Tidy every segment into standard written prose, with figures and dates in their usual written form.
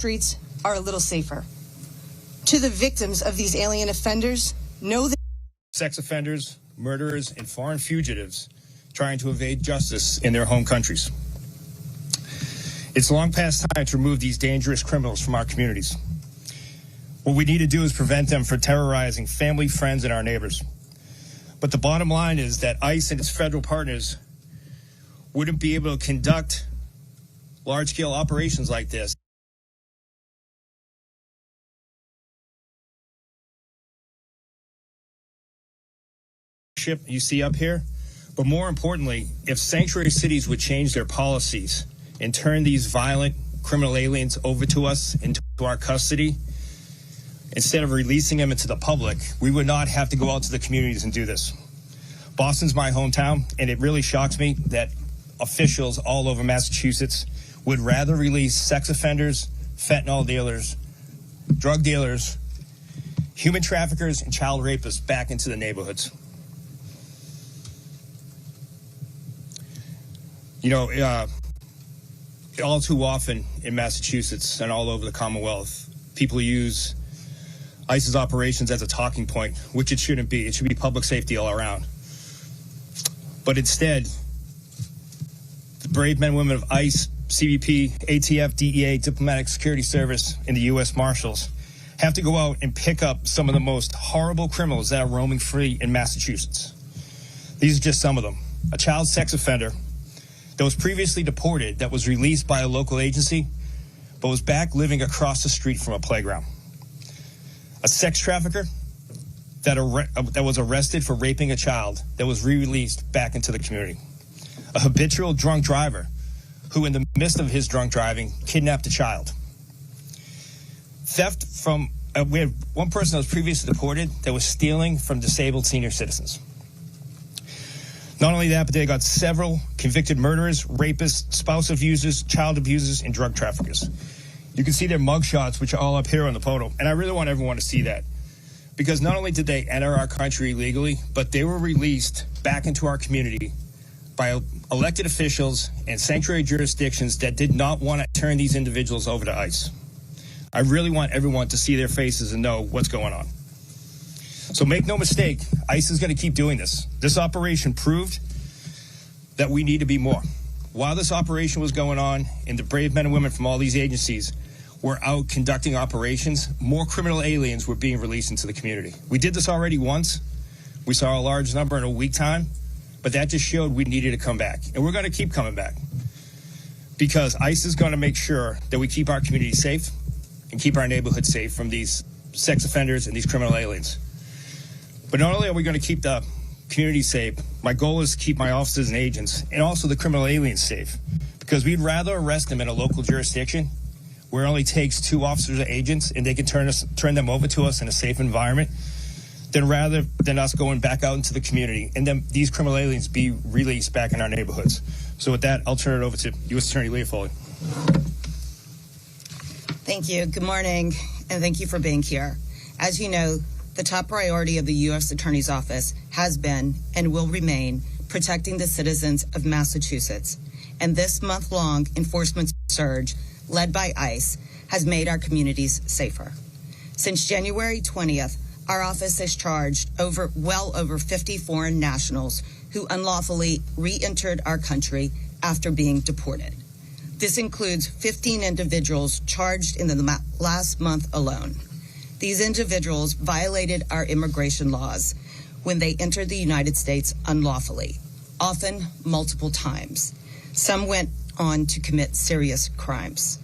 streets are a little safer. To the victims of these alien offenders, know that sex offenders, murderers, and foreign fugitives trying to evade justice in their home countries. It's long past time to remove these dangerous criminals from our communities. What we need to do is prevent them from terrorizing family, friends, and our neighbors. But the bottom line is that ICE and its federal partners wouldn't be able to conduct large-scale operations like this. You see up here, but more importantly, if sanctuary cities would change their policies and turn these violent criminal aliens over to us into our custody, instead of releasing them into the public, we would not have to go out to the communities and do this. Boston's my hometown, and it really shocks me that officials all over Massachusetts would rather release sex offenders, fentanyl dealers, drug dealers, human traffickers, and child rapists back into the neighborhoods. You know, all too often in Massachusetts and all over the Commonwealth, people use ICE's operations as a talking point, which it shouldn't be. It should be public safety all around. But instead, the brave men and women of ICE, CBP, ATF, DEA, Diplomatic Security Service, and the U.S. Marshals have to go out and pick up some of the most horrible criminals that are roaming free in Massachusetts. These are just some of them. A child sex offender that was previously deported, that was released by a local agency, but was back living across the street from a playground. A sex trafficker that was arrested for raping a child, that was re-released back into the community. A habitual drunk driver who, in the midst of his drunk driving, kidnapped a child. Theft from, we had one person that was previously deported that was stealing from disabled senior citizens. Not only that, but they got several convicted murderers, rapists, spouse abusers, child abusers, and drug traffickers. You can see their mugshots, which are all up here on the photo. And I really want everyone to see that. Because not only did they enter our country illegally, but they were released back into our community by elected officials and sanctuary jurisdictions that did not want to turn these individuals over to ICE. I really want everyone to see their faces and know what's going on. So make no mistake, ICE is going to keep doing this. This operation proved that we need to be more. While this operation was going on, and the brave men and women from all these agencies were out conducting operations, more criminal aliens were being released into the community. We did this already once. We saw a large number in a week time, but that just showed we needed to come back. And we're going to keep coming back because ICE is going to make sure that we keep our community safe and keep our neighborhood safe from these sex offenders and these criminal aliens. But not only are we going to keep the community safe, my goal is to keep my officers and agents and also the criminal aliens safe, because we'd rather arrest them in a local jurisdiction where it only takes 2 officers or agents and they can turn them over to us in a safe environment, than rather than us going back out into the community and then these criminal aliens be released back in our neighborhoods. So with that, I'll turn it over to U.S. Attorney Leah Foley. Thank you. Good morning, and thank you for being here. As you know, the top priority of the U.S. Attorney's Office has been and will remain protecting the citizens of Massachusetts. And this month-long enforcement surge, led by ICE, has made our communities safer. Since January 20th, our office has charged well over 50 foreign nationals who unlawfully re-entered our country after being deported. This includes 15 individuals charged in the last month alone. These individuals violated our immigration laws when they entered the United States unlawfully, often multiple times. Some went on to commit serious crimes.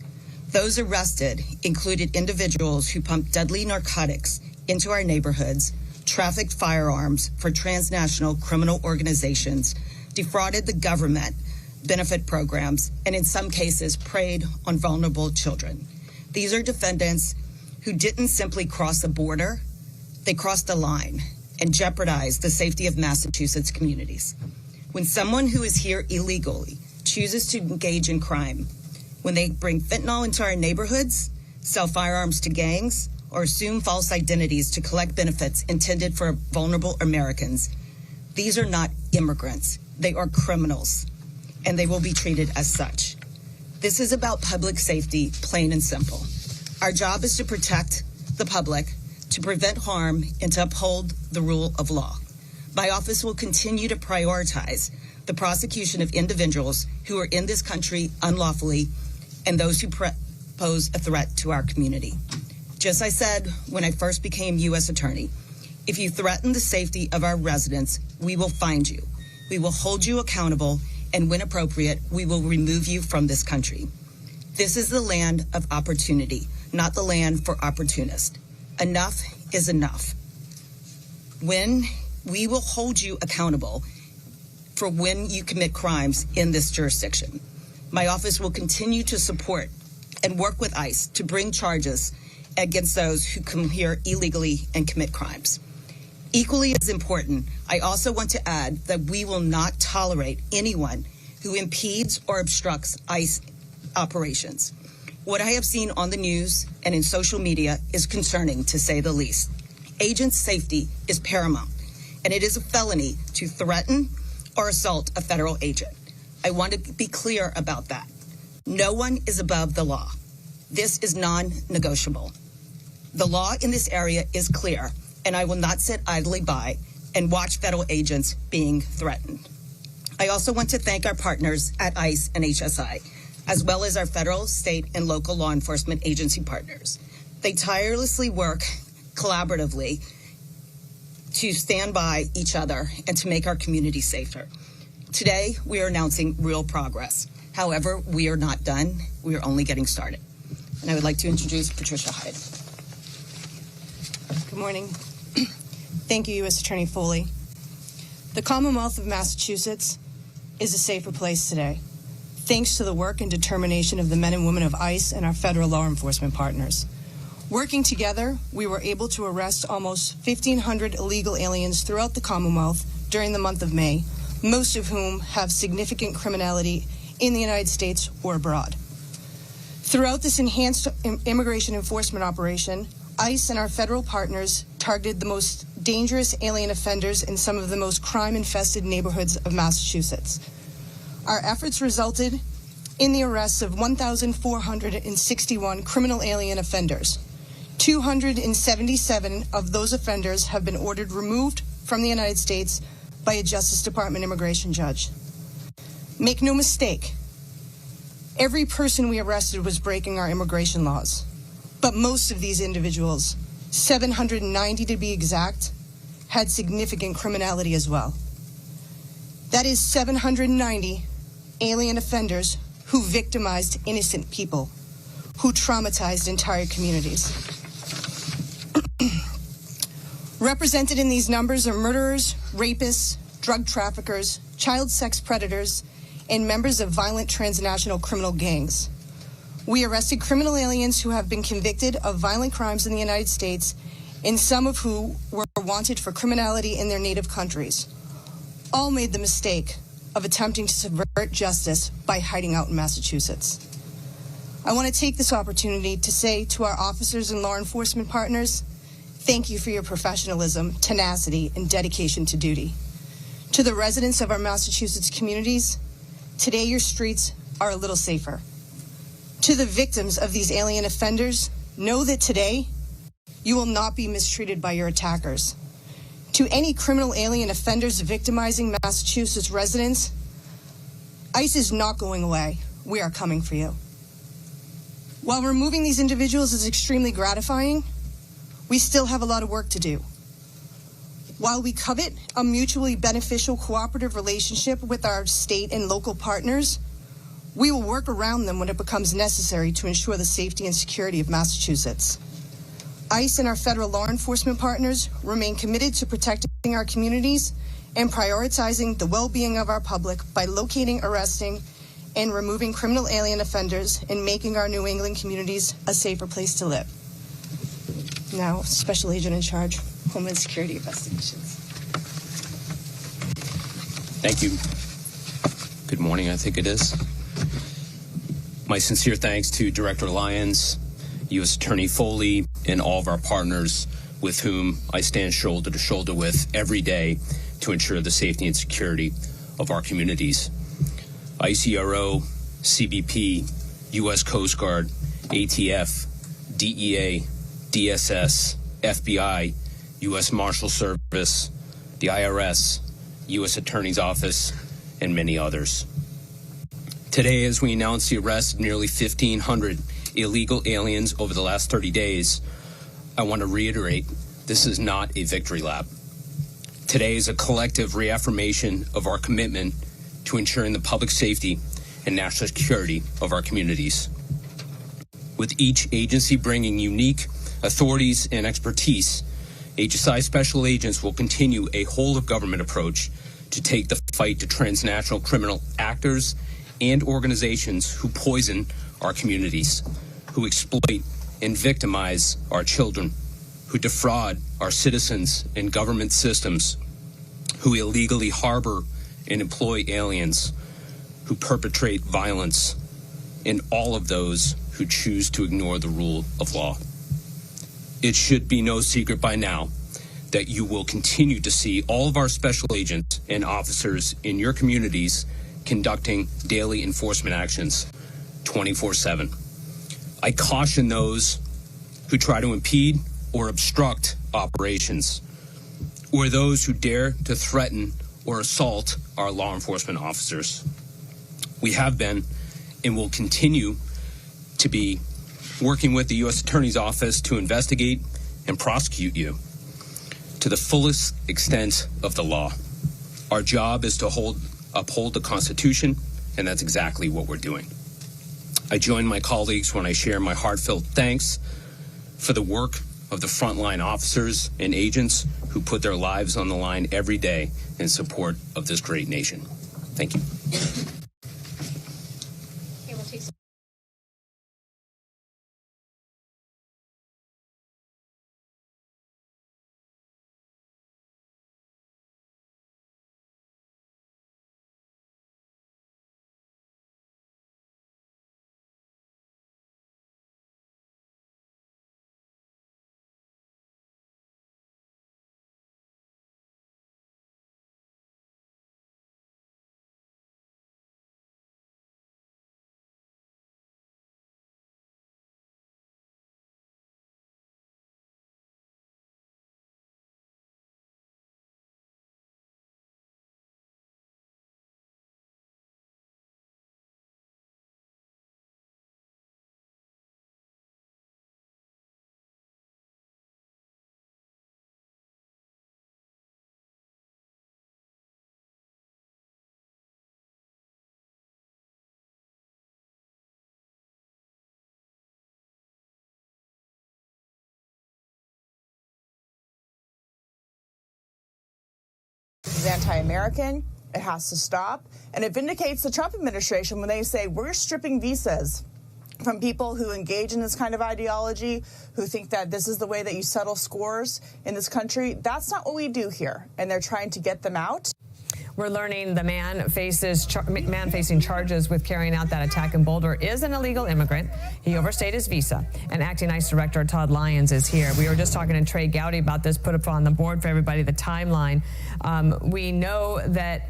Those arrested included individuals who pumped deadly narcotics into our neighborhoods, trafficked firearms for transnational criminal organizations, defrauded the government benefit programs, and in some cases preyed on vulnerable children. These are defendants who didn't simply cross the border, they crossed the line and jeopardized the safety of Massachusetts communities. When someone who is here illegally chooses to engage in crime, when they bring fentanyl into our neighborhoods, sell firearms to gangs, or assume false identities to collect benefits intended for vulnerable Americans, these are not immigrants. They are criminals, and they will be treated as such. This is about public safety, plain and simple. Our job is to protect the public, to prevent harm, and to uphold the rule of law. My office will continue to prioritize the prosecution of individuals who are in this country unlawfully and those who pose a threat to our community. Just as I said when I first became U.S. Attorney, if you threaten the safety of our residents, we will find you. We will hold you accountable, and when appropriate, we will remove you from this country. This is the land of opportunity, not the land for opportunists. Enough is enough. When we will hold you accountable for when you commit crimes in this jurisdiction. My office will continue to support and work with ICE to bring charges against those who come here illegally and commit crimes. Equally as important, I also want to add that we will not tolerate anyone who impedes or obstructs ICE operations. What I have seen on the news and in social media is concerning, to say the least. Agent safety is paramount, and it is a felony to threaten or assault a federal agent. I want to be clear about that. No one is above the law. This is non-negotiable. The law in this area is clear, and I will not sit idly by and watch federal agents being threatened. I also want to thank our partners at ICE and HSI, as well as our federal, state, and local law enforcement agency partners. They tirelessly work collaboratively to stand by each other and to make our community safer. Today, we are announcing real progress. However, we are not done. We are only getting started. And I would like to introduce Patricia Hyde. Good morning. Thank you, U.S. Attorney Foley. The Commonwealth of Massachusetts is a safer place today, thanks to the work and determination of the men and women of ICE and our federal law enforcement partners. Working together, we were able to arrest almost 1,500 illegal aliens throughout the Commonwealth during the month of May, most of whom have significant criminality in the United States or abroad. Throughout this enhanced immigration enforcement operation, ICE and our federal partners targeted the most dangerous alien offenders in some of the most crime-infested neighborhoods of Massachusetts. Our efforts resulted in the arrests of 1,461 criminal alien offenders. 277 of those offenders have been ordered removed from the United States by a Justice Department immigration judge. Make no mistake, every person we arrested was breaking our immigration laws. But most of these individuals, 790 to be exact, had significant criminality as well. That is 790 alien offenders who victimized innocent people, who traumatized entire communities. Represented in these numbers are murderers, rapists, drug traffickers, child sex predators, and members of violent transnational criminal gangs. We arrested criminal aliens who have been convicted of violent crimes in the United States, and some of who were wanted for criminality in their native countries. All made the mistake of attempting to subvert justice by hiding out in Massachusetts. I want to take this opportunity to say to our officers and law enforcement partners, thank you for your professionalism, tenacity, and dedication to duty. To the residents of our Massachusetts communities, today your streets are a little safer. To the victims of these alien offenders, know that today you will not be mistreated by your attackers. To any criminal alien offenders victimizing Massachusetts residents, ICE is not going away. We are coming for you. While removing these individuals is extremely gratifying, we still have a lot of work to do. While we covet a mutually beneficial cooperative relationship with our state and local partners, we will work around them when it becomes necessary to ensure the safety and security of Massachusetts. ICE and our federal law enforcement partners remain committed to protecting our communities and prioritizing the well-being of our public by locating, arresting, and removing criminal alien offenders and making our New England communities a safer place to live. Now, Special Agent in Charge, Homeland Security Investigations. Thank you. Good morning, I think it is. My sincere thanks to Director Lyons, U.S. Attorney Foley, and all of our partners with whom I stand shoulder to shoulder with every day to ensure the safety and security of our communities. ICRO, CBP, U.S. Coast Guard, ATF, DEA, DSS, FBI, U.S. Marshal Service, the IRS, U.S. Attorney's Office, and many others. Today, as we announce the arrest of nearly 1,500 illegal aliens over the last 30 days, I want to reiterate, this is not a victory lap. Today is a collective reaffirmation of our commitment to ensuring the public safety and national security of our communities. With each agency bringing unique authorities and expertise, HSI Special Agents will continue a whole-of-government approach to take the fight to transnational criminal actors and organizations who poison our communities, who exploit and victimize our children, who defraud our citizens and government systems, who illegally harbor and employ aliens, who perpetrate violence, and all of those who choose to ignore the rule of law. It should be no secret by now that you will continue to see all of our special agents and officers in your communities conducting daily enforcement actions 24/7. I caution those who try to impede or obstruct operations, or those who dare to threaten or assault our law enforcement officers. We have been and will continue to be working with the U.S. Attorney's Office to investigate and prosecute you to the fullest extent of the law. Our job is to uphold the Constitution, and that's exactly what we're doing. I join my colleagues when I share my heartfelt thanks for the work of the frontline officers and agents who put their lives on the line every day in support of this great nation. Thank you. Is anti-American. It has to stop. And it vindicates the Trump administration when they say we're stripping visas from people who engage in this kind of ideology, who think that this is the way that you settle scores in this country. That's not what we do here. And they're trying to get them out. We're learning the man facing charges with carrying out that attack in Boulder is an illegal immigrant. He overstayed his visa. And Acting ICE Director Todd Lyons is here. We were just talking to Trey Gowdy about this, put up on the board for everybody, the timeline. We know that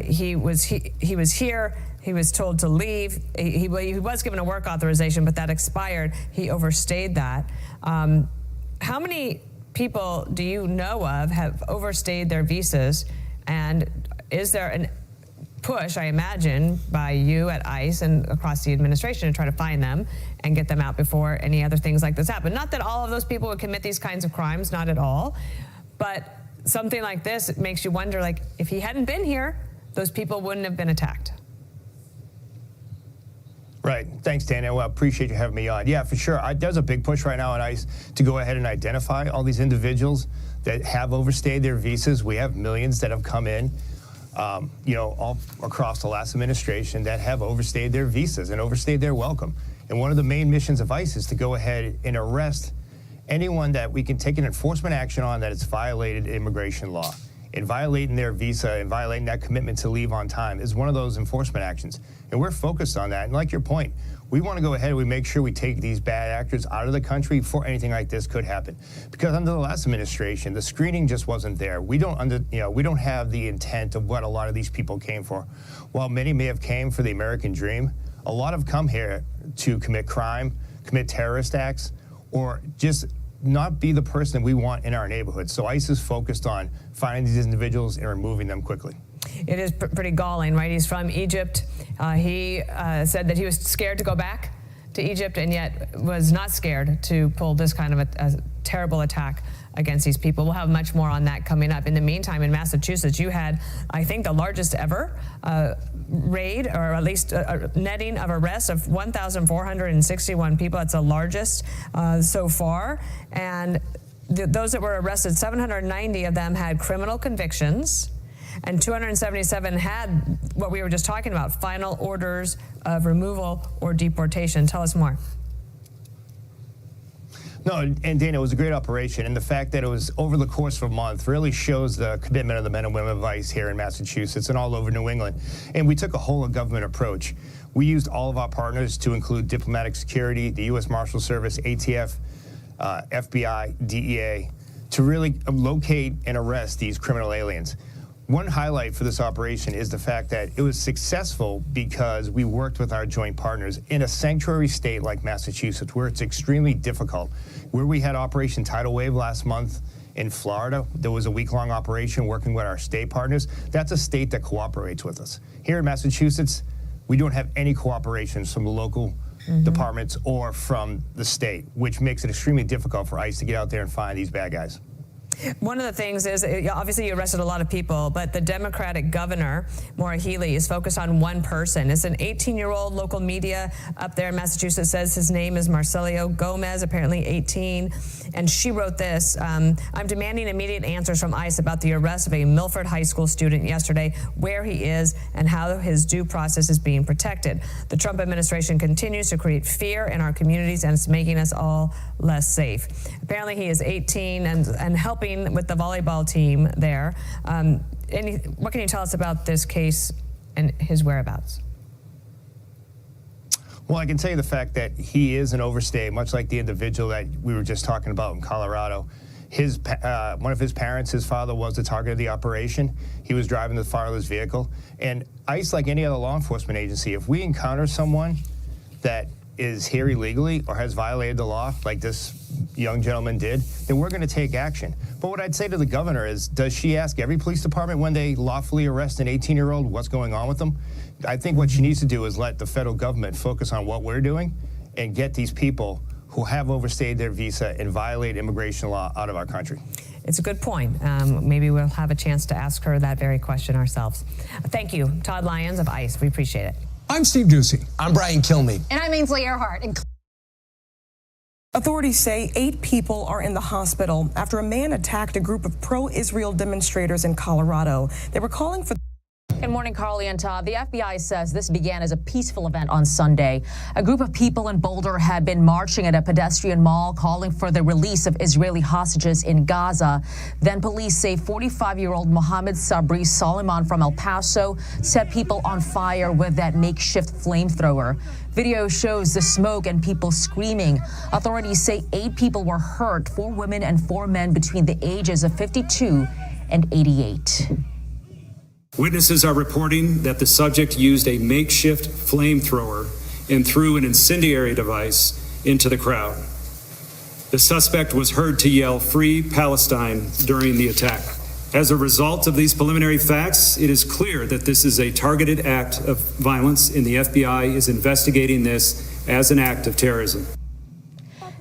he was here. He was told to leave. He was given a work authorization, but that expired. He overstayed that. How many people do you know of have overstayed their visas? And is there a push, I imagine, by you at ICE and across the administration to try to find them and get them out before any other things like this happen? Not that all of those people would commit these kinds of crimes, not at all. But something like this, it makes you wonder, like, if he hadn't been here, those people wouldn't have been attacked. Right. Thanks, Dana. Well, I appreciate you having me on. Yeah, for sure. There's a big push right now on ICE to go ahead and identify all these individuals that have overstayed their visas. We have millions that have come in, all across the last administration that have overstayed their visas and overstayed their welcome. And one of the main missions of ICE is to go ahead and arrest anyone that we can take an enforcement action on that has violated immigration law. And violating their visa and violating that commitment to leave on time is one of those enforcement actions. And we're focused on that. And like your point, we want to go ahead and we make sure we take these bad actors out of the country before anything like this could happen. Because under the last administration, the screening just wasn't there. We don't have the intent of what a lot of these people came for. While many may have came for the American dream, a lot have come here to commit crime, commit terrorist acts, or just not be the person that we want in our neighborhood. So ICE is focused on finding these individuals and removing them quickly. It is pretty galling, right? He's from Egypt. He said that he was scared to go back to Egypt and yet was not scared to pull this kind of a terrible attack against these people. We'll have much more on that coming up. In the meantime, in Massachusetts, you had, I think, the largest ever raid, or at least a netting of arrests of 1,461 people. That's the largest so far. And those that were arrested, 790 of them had criminal convictions, and 277 had what we were just talking about, final orders of removal or deportation. Tell us more. No, and Dana, it was a great operation, and the fact that it was over the course of a month really shows the commitment of the men and women of ICE here in Massachusetts and all over New England. And we took a whole of government approach. We used all of our partners to include diplomatic security, the U.S. Marshal Service, ATF, FBI, DEA, to really locate and arrest these criminal aliens. One highlight for this operation is the fact that it was successful because we worked with our joint partners in a sanctuary state like Massachusetts, where it's extremely difficult. Where we had Operation Tidal Wave last month in Florida, there was a week-long operation working with our state partners. That's a state that cooperates with us. Here in Massachusetts, we don't have any cooperations from the local departments or from the state, which makes it extremely difficult for ICE to get out there and find these bad guys. One of the things is, obviously you arrested a lot of people, but the Democratic governor, Maura Healey, is focused on one person. It's an 18-year-old. Local media up there in Massachusetts says his name is Marcelio Gomez, apparently 18. And she wrote this: I'm demanding immediate answers from ICE about the arrest of a Milford High School student yesterday, where he is and how his due process is being protected. The Trump administration continues to create fear in our communities, and it's making us all less safe. Apparently he is 18 and helping with the volleyball team there. What can you tell us about this case and his whereabouts? Well, I can tell you the fact that he is an overstay, much like the individual that we were just talking about in Colorado. One of his parents, his father, was the target of the operation. He was driving the fatherless vehicle. And ICE, like any other law enforcement agency, if we encounter someone that is here illegally or has violated the law, like this young gentleman did, then we're going to take action. But what I'd say to the governor is, does she ask every police department when they lawfully arrest an 18-year-old what's going on with them? I think what she needs to do is let the federal government focus on what we're doing and get these people who have overstayed their visa and violate immigration law out of our country. It's a good point. Maybe we'll have a chance to ask her that very question ourselves. Thank you, Todd Lyons of ICE. We appreciate it. I'm Steve Ducey. I'm Brian Kilmeade. And I'm Ainsley Earhart. Authorities say 8 people are in the hospital after a man attacked a group of pro-Israel demonstrators in Colorado. They were calling for... Good morning, Carly and Todd. The FBI says this began as a peaceful event on Sunday. A group of people in Boulder had been marching at a pedestrian mall calling for the release of Israeli hostages in Gaza. Then police say 45-year-old Mohammed Sabri Soliman from El Paso set people on fire with that makeshift flamethrower. Video shows the smoke and people screaming. Authorities say 8 people were hurt, 4 women and 4 men between the ages of 52 and 88. Witnesses are reporting that the subject used a makeshift flamethrower and threw an incendiary device into the crowd. The suspect was heard to yell "Free Palestine" during the attack. As a result of these preliminary facts, it is clear that this is a targeted act of violence, and the FBI is investigating this as an act of terrorism.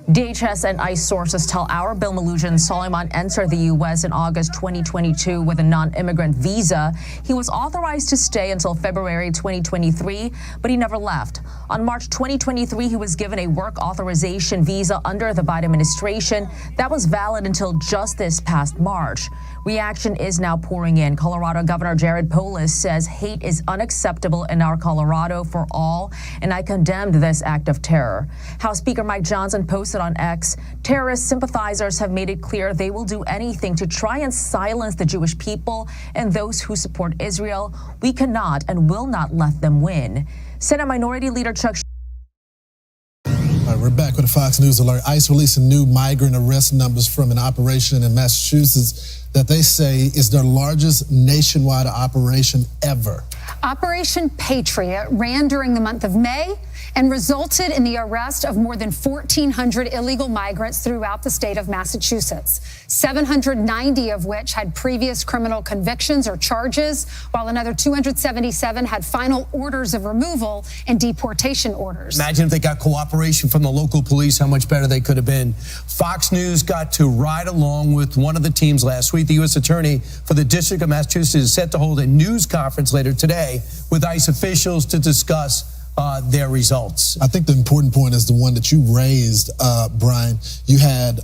DHS and ICE sources tell our Bill Malugin Soliman entered the U.S. in August 2022 with a non-immigrant visa. He was authorized to stay until February 2023, but he never left. On March 2023, he was given a work authorization visa under the Biden administration that was valid until just this past March. Reaction is now pouring in. Colorado Governor Jared Polis says hate is unacceptable in our Colorado for all, and I condemned this act of terror. House Speaker Mike Johnson posted on X, terrorist sympathizers have made it clear they will do anything to try and silence the Jewish people and those who support Israel. We cannot and will not let them win. Senate Minority Leader Chuck. All right, we're back with a Fox News alert. ICE releasing new migrant arrest numbers from an operation in Massachusetts that they say is their largest nationwide operation ever. Operation Patriot ran during the month of May and resulted in the arrest of more than 1,400 illegal migrants throughout the state of Massachusetts, 790 of which had previous criminal convictions or charges, while another 277 had final orders of removal and deportation orders. Imagine if they got cooperation from the local police, how much better they could have been. Fox News got to ride along with one of the teams last week. The U.S. Attorney for the District of Massachusetts is set to hold a news conference later today with ICE officials to discuss their results. I think the important point is the one that you raised, Brian. You had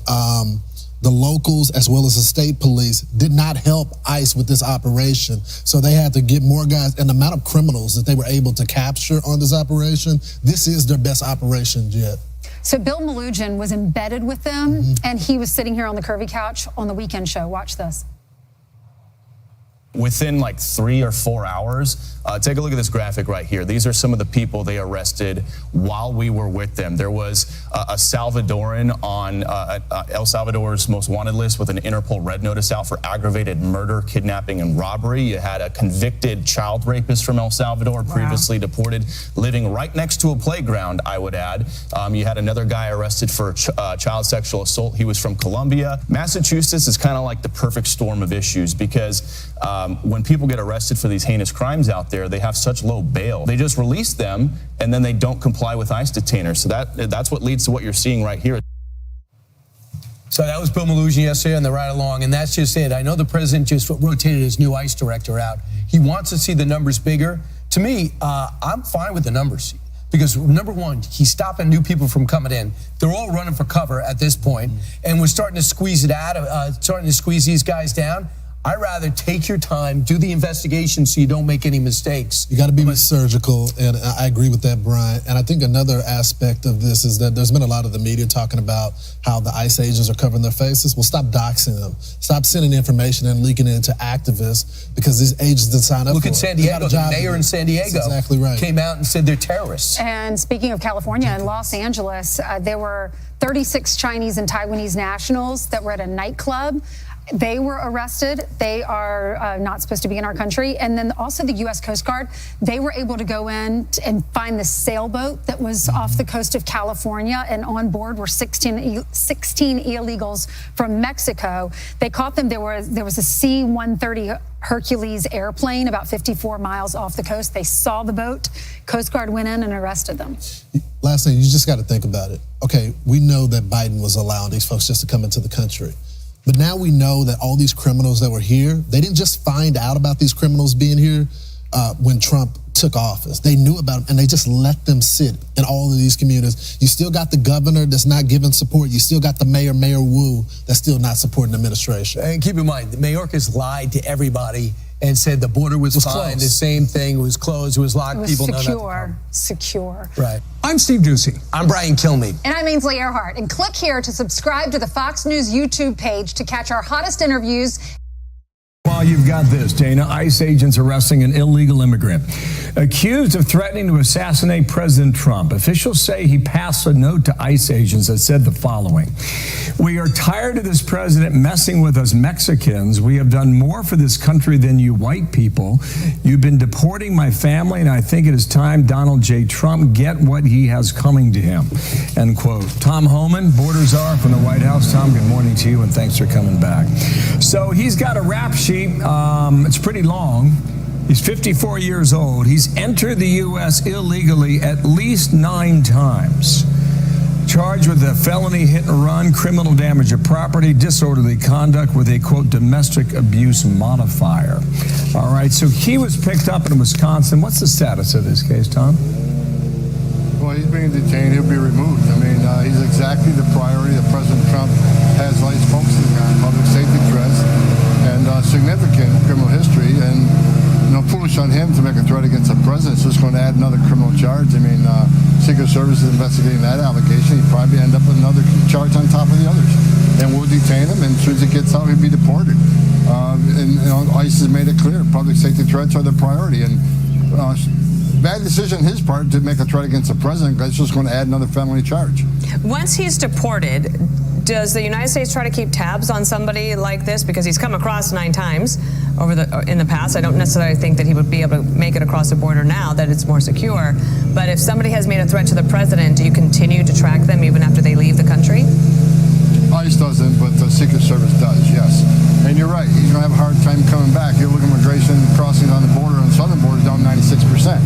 the locals as well as the state police did not help ICE with this operation. So they had to get more guys, and the amount of criminals that they were able to capture on this operation, this is their best operation yet. So Bill Malugin was embedded with them, and he was sitting here on the curvy couch on the weekend show. Watch this. Within like 3 or 4 hours, take a look at this graphic right here. These are some of the people they arrested while we were with them. There was a Salvadoran on El Salvador's most wanted list with an Interpol red notice out for aggravated murder, kidnapping, and robbery. You had a convicted child rapist from El Salvador, previously deported, living right next to a playground, I would add. You had another guy arrested for child sexual assault. He was from Colombia. Massachusetts is kind of like the perfect storm of issues because when people get arrested for these heinous crimes out there, they have such low bail. They just release them, and then they don't comply with ICE detainers. So that's what leads to what you're seeing right here. So that was Bill Malugin yesterday on the ride along, and that's just it. I know the president just rotated his new ICE director out. He wants to see the numbers bigger. To me, I'm fine with the numbers. Because number one, he's stopping new people from coming in. They're all running for cover at this point, and we're starting to squeeze it out, starting to squeeze these guys down. I'd rather take your time, do the investigation so you don't make any mistakes. You got to be surgical, and I agree with that, Brian. And I think another aspect of this is that there's been a lot of the media talking about how the ICE agents are covering their faces. Well, stop doxing them. Stop sending information and leaking it into activists because these agents didn't sign up for it. Look at San Diego. The mayor in San Diego exactly right. Came out and said they're terrorists. And speaking of California, in Los Angeles, there were 36 Chinese and Taiwanese nationals that were at a nightclub. They were arrested. They are not supposed to be in our country. And then also the U.S. Coast Guard, they were able to go in and find the sailboat that was off the coast of California, and on board were 16 illegals from Mexico. They caught them. There was a C-130 Hercules airplane about 54 miles off the coast. They saw the boat. Coast Guard went in and arrested them. Last thing, you just got to think about it. Okay, we know that Biden was allowing these folks just to come into the country. But now we know that all these criminals that were here, they didn't just find out about these criminals being here when Trump took office. They knew about them, and they just let them sit in all of these communities. You still got the governor that's not giving support. You still got the mayor, Mayor Wu, that's still not supporting the administration. And keep in mind, Mayorkas lied to everybody and said the border was fine. Closed. The same thing. It was closed. It was locked. It was People secure. Right. I'm Steve Ducey. I'm Brian Kilmeade. And I'm Ainsley Earhart. And click here to subscribe to the Fox News YouTube page to catch our hottest interviews. Well, you've got this, Dana. ICE agents arresting an illegal immigrant accused of threatening to assassinate President Trump. Officials say he passed a note to ICE agents that said the following: "We are tired of this president messing with us Mexicans. We have done more for this country than you white people. You've been deporting my family, and I think it is time Donald J. Trump get what he has coming to him." End quote. Tom Homan, border czar from the White House. Tom, good morning to you, and thanks for coming back. So he's got a rap sheet. It's pretty long. He's 54 years old. He's entered the U.S. illegally at least 9 times. Charged with a felony hit and run, criminal damage of property, disorderly conduct with a, quote, domestic abuse modifier. All right, so he was picked up in Wisconsin. What's the status of this case, Tom? Well, he's being detained. He'll be removed. I mean, he's exactly the priority that President Trump has ICE focusing on: public safety threats and significant criminal history. And, you know, foolish on him to make a threat against the president. It's just going to add another criminal charge. I mean, Secret Service is investigating that allegation. He'd probably end up with another charge on top of the others. And we'll detain him, and as soon as he gets out, he'll be deported. And you know, ICE has made it clear public safety threats are the priority. And bad decision on his part to make a threat against the president. That's just going to add another felony charge. Once he's deported, Does the United States try to keep tabs on somebody like this? Because he's come across 9 times in the past. I don't necessarily think that he would be able to make it across the border now that it's more secure. But if somebody has made a threat to the president, do you continue to track them even after they leave the country? ICE doesn't, but the Secret Service does, yes. And you're right, he's going to have a hard time coming back. You look at immigration crossings on the border, on the southern border, down 96%.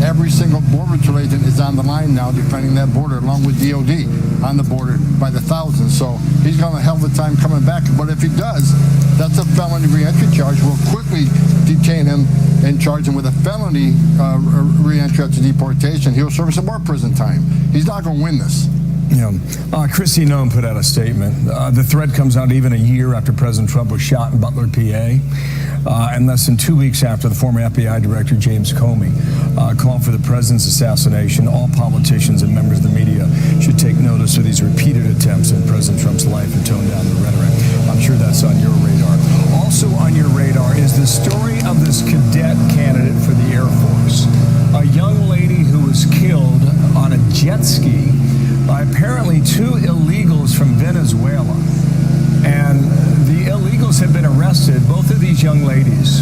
Every single border patrol agent is on the line now defending that border, along with DOD on the border by the thousands. So he's going to have a hell of a time coming back. But if he does, that's a felony reentry charge. We'll quickly detain him and charge him with a felony reentry after deportation. He'll serve some more prison time. He's not going to win this. Kristi Noem put out a statement. The threat comes out even a year after President Trump was shot in Butler, PA, and less than 2 weeks after the former FBI Director James Comey called for the president's assassination. All politicians and members of the media should take notice of these repeated attempts in President Trump's life and tone down the rhetoric. I'm sure that's on your radar. Also on your radar is the story of this cadet candidate for the Air Force, a young lady who was killed on a jet ski by apparently 2 illegals from Venezuela. And the illegals have been arrested. Both of these young ladies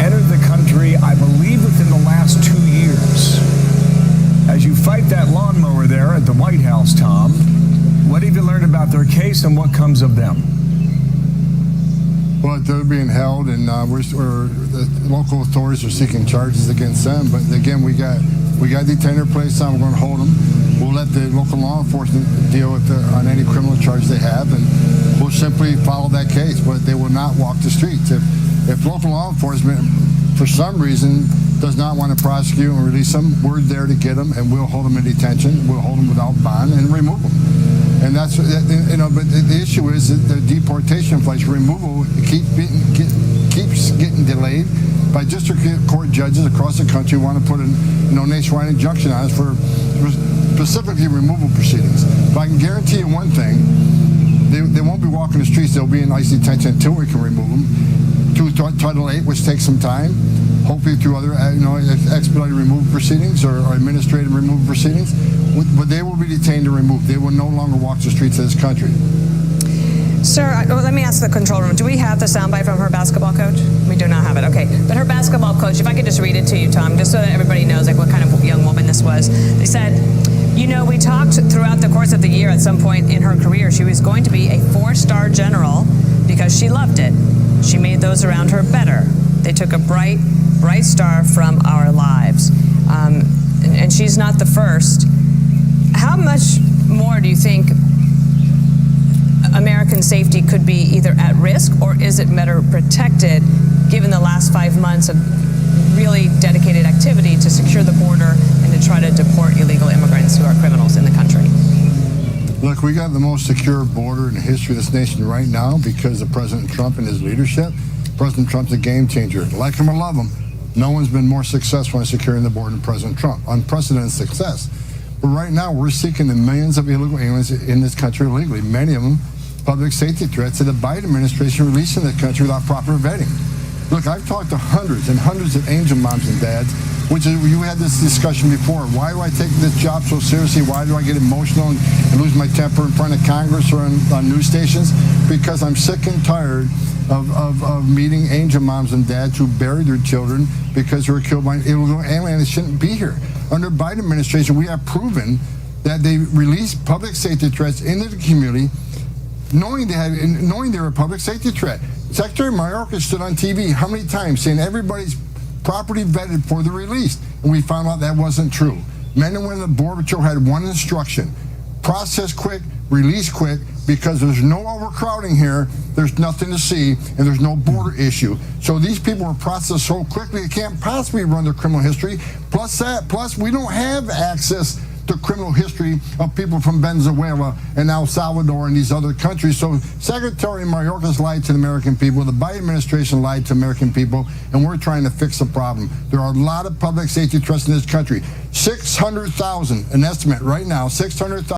entered the country, I believe, within the last 2 years. As you fight that lawnmower there at the White House, Tom, what have you learned about their case and what comes of them? Well, they're being held, and the local authorities are seeking charges against them. But again, we got detainer place on. We're going to hold them. We'll let the local law enforcement deal with on any criminal charge they have, and we'll simply follow that case. But they will not walk the streets. If local law enforcement, for some reason, does not want to prosecute and release them, we're there to get them, and we'll hold them in detention. We'll hold them without bond and remove them. And that's, but the issue is that the deportation flights removal keeps getting delayed by district court judges across the country who want to put a nationwide injunction on us for specifically removal proceedings. But I can guarantee you one thing, they won't be walking the streets. They'll be in ICE detention until we can remove them. Through Title VIII, which takes some time, hopefully through other expedited removal proceedings or administrative removal proceedings, but they will be detained and removed. They will no longer walk the streets of this country. Sir, let me ask the control room. Do we have the soundbite from her basketball coach? We do not have it. Okay. But her basketball coach, if I could just read it to you, Tom, just so that everybody knows what kind of young woman this was. They said, we talked throughout the course of the year at some point in her career, she was going to be a 4-star general because she loved it. She made those around her better. They took a bright star from our lives. And she's not the first. How much more do you think American safety could be either at risk, or is it better protected given the last 5 months of really dedicated activity to secure the border and to try to deport illegal immigrants who are criminals in the country? Look, we got the most secure border in the history of this nation right now because of President Trump and his leadership. President Trump's a game changer. Like him or love him, no one's been more successful in securing the border than President Trump. Unprecedented success. But right now, we're seeking the millions of illegal aliens in this country illegally, many of them public safety threats that the Biden administration released in the country without proper vetting. Look, I've talked to hundreds and hundreds of angel moms and dads, which is, you had this discussion before. Why do I take this job so seriously? Why do I get emotional and lose my temper in front of Congress or on news stations? Because I'm sick and tired of meeting angel moms and dads who buried their children because they were killed by illegal aliens that shouldn't be here. Under the Biden administration, we have proven that they released public safety threats into the community knowing they were a public safety threat. Secretary Mayorkas stood on TV how many times saying everybody's properly vetted before they're released, and we found out that wasn't true. Men and women of the Border Patrol had one instruction: process quick, release quick, because there's no overcrowding here, there's nothing to see, and there's no border issue. So these people were processed so quickly they can't possibly run their criminal history. Plus we don't have access to criminal history of people from Venezuela and El Salvador and these other countries. So Secretary Mayorkas lied to the American people, the Biden administration lied to American people, and we're trying to fix the problem. There are a lot of public safety threats in this country. 600,000, an estimate right now, 600,000